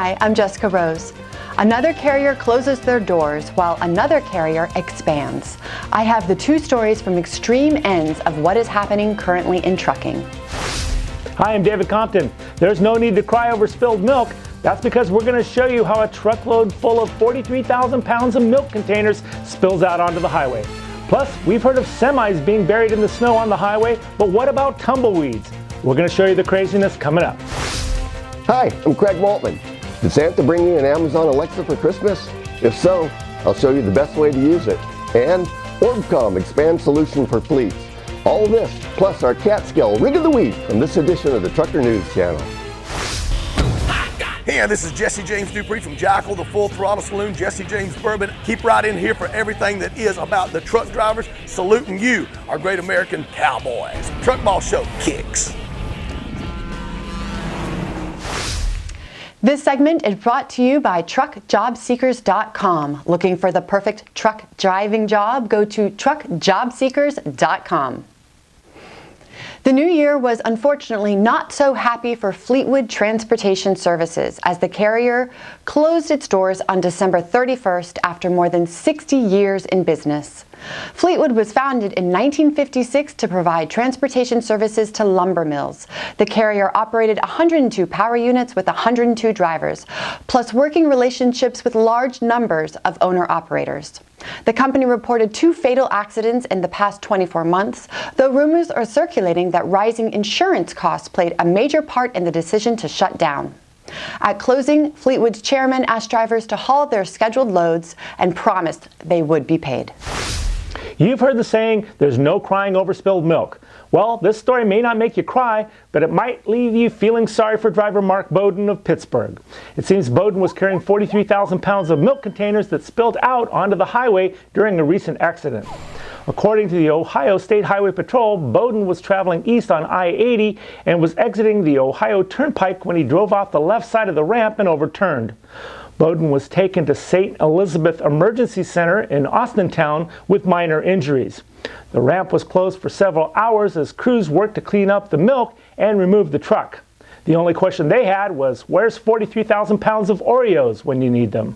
Hi, I'm Jessica Rose. Another carrier closes their doors while another carrier expands. I have the two stories from extreme ends of what is happening currently in trucking. Hi, I'm David Compton. There's no need to cry over spilled milk. That's because we're going to show you how a truckload full of 43,000 pounds of milk containers spills out onto the highway. Plus, we've heard of semis being buried in the snow on the highway, but what about tumbleweeds? We're going to show you the craziness coming up. Hi, I'm Craig Maltman. Did Santa bring you an Amazon Alexa for Christmas? If so, I'll show you the best way to use it. And Orbcom Expand Solution for Fleets. All this, plus our Catskill Rig of the Week from this edition of the Trucker News Channel. Hey, this is Jesse James Dupree from Jackal, the Full Throttle Saloon, Jesse James Bourbon. Keep right in here for everything that is about the truck drivers, saluting you, our great American cowboys. Truck Ball Show kicks. This segment is brought to you by TruckJobSeekers.com. Looking for the perfect truck driving job? Go to TruckJobSeekers.com. The new year was unfortunately not so happy for Fleetwood Transportation Services as the carrier closed its doors on December 31st after more than 60 years in business. Fleetwood was founded in 1956 to provide transportation services to lumber mills. The carrier operated 102 power units with 102 drivers, plus working relationships with large numbers of owner-operators. The company reported 2 fatal accidents in the past 24 months, though rumors are circulating that rising insurance costs played a major part in the decision to shut down. At closing, Fleetwood's chairman asked drivers to haul their scheduled loads and promised they would be paid. You've heard the saying, there's no crying over spilled milk. Well, this story may not make you cry, but it might leave you feeling sorry for driver Mark Bowden of Pittsburgh. It seems Bowden was carrying 43,000 pounds of milk containers that spilled out onto the highway during a recent accident. According to the Ohio State Highway Patrol, Bowden was traveling east on I-80 and was exiting the Ohio Turnpike when he drove off the left side of the ramp and overturned. Bowden was taken to St. Elizabeth Emergency Center in Austintown with minor injuries. The ramp was closed for several hours as crews worked to clean up the milk and remove the truck. The only question they had was, where's 43,000 pounds of Oreos when you need them?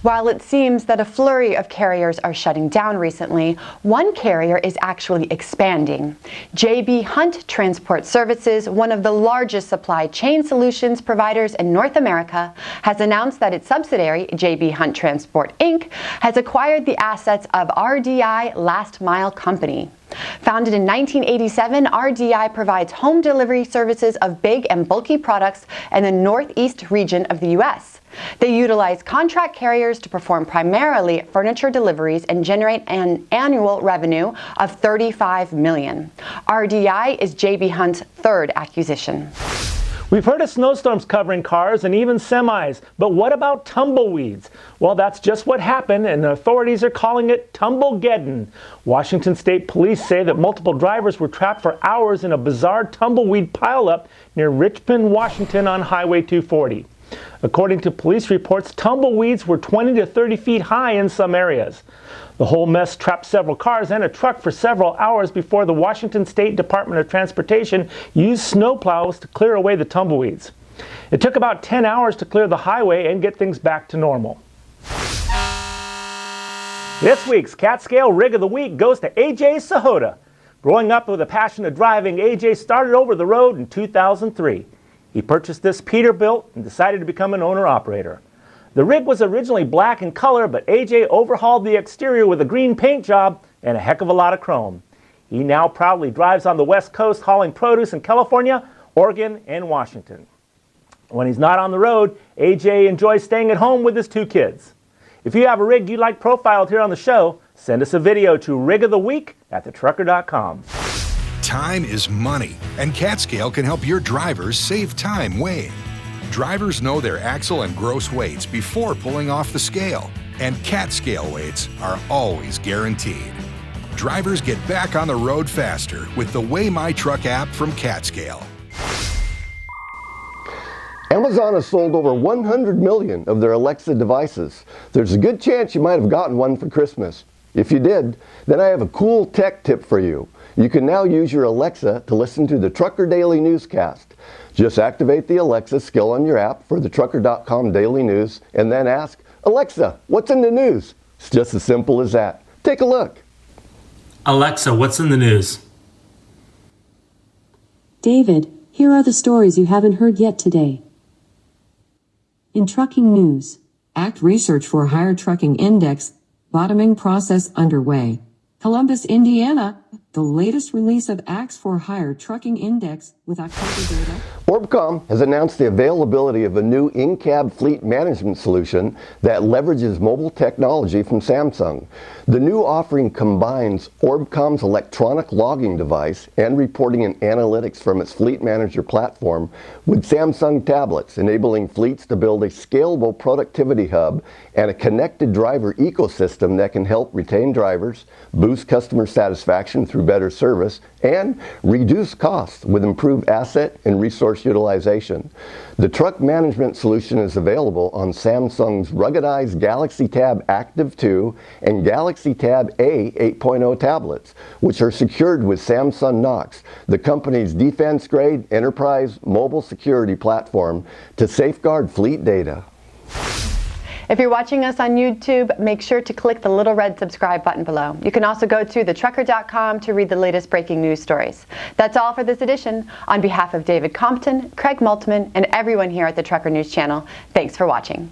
While it seems that a flurry of carriers are shutting down recently, one carrier is actually expanding. J.B. Hunt Transport Services, one of the largest supply chain solutions providers in North America, has announced that its subsidiary, J.B. Hunt Transport Inc., has acquired the assets of RDI Last Mile Company. Founded in 1987, RDI provides home delivery services of big and bulky products in the northeast region of the U.S. They utilize contract carriers to perform primarily furniture deliveries and generate an annual revenue of $35 million. RDI is J.B. Hunt's third acquisition. We've heard of snowstorms covering cars and even semis, but what about tumbleweeds? Well, that's just what happened, and the authorities are calling it Tumblegeddon. Washington State Police say that multiple drivers were trapped for hours in a bizarre tumbleweed pileup near Richmond, Washington on Highway 240. According to police reports, tumbleweeds were 20 to 30 feet high in some areas. The whole mess trapped several cars and a truck for several hours before the Washington State Department of Transportation used snowplows to clear away the tumbleweeds. It took about 10 hours to clear the highway and get things back to normal. This week's Catskill Rig of the Week goes to AJ Sahota. Growing up with a passion of driving, AJ started over the road in 2003. He purchased this Peterbilt and decided to become an owner-operator. The rig was originally black in color, but AJ overhauled the exterior with a green paint job and a heck of a lot of chrome. He now proudly drives on the West Coast hauling produce in California, Oregon, and Washington. When he's not on the road, AJ enjoys staying at home with his 2 kids. If you have a rig you'd like profiled here on the show, send us a video to rigoftheweek@thetrucker.com. Time is money, and Catskill can help your drivers save time weighing. Drivers know their axle and gross weights before pulling off the scale, and Catskill weights are always guaranteed. Drivers get back on the road faster with the Weigh My Truck app from Catskill. Amazon Amazon has sold over 100 million of their Alexa devices. There's a good chance you might have gotten one for Christmas. If you did, then I have a cool tech tip for you. You can now use your Alexa to listen to the Trucker Daily Newscast. Just activate the Alexa skill on your app for the Trucker.com Daily News and then ask, Alexa, what's in the news? It's just as simple as that. Take a look. Alexa, what's in the news? David, here are the stories you haven't heard yet today. In trucking news, ACT research for higher trucking index, bottoming process underway. Columbus, Indiana, the latest release of ACT's for higher trucking index with October data. Orbcomm has announced the availability of a new in-cab fleet management solution that leverages mobile technology from Samsung. The new offering combines Orbcomm's electronic logging device and reporting and analytics from its Fleet Manager platform with Samsung tablets, enabling fleets to build a scalable productivity hub and a connected driver ecosystem that can help retain drivers, boost customer satisfaction through better service, and reduce costs with improved asset and resource utilization. The truck management solution is available on Samsung's ruggedized Galaxy Tab Active 2 and Galaxy Tab A 8.0 tablets, which are secured with Samsung Knox, the company's defense-grade enterprise mobile security platform to safeguard fleet data. If you're watching us on YouTube, make sure to click the little red subscribe button below. You can also go to thetrucker.com to read the latest breaking news stories. That's all for this edition. On behalf of David Compton, Craig Maltman, and everyone here at the Trucker News Channel, thanks for watching.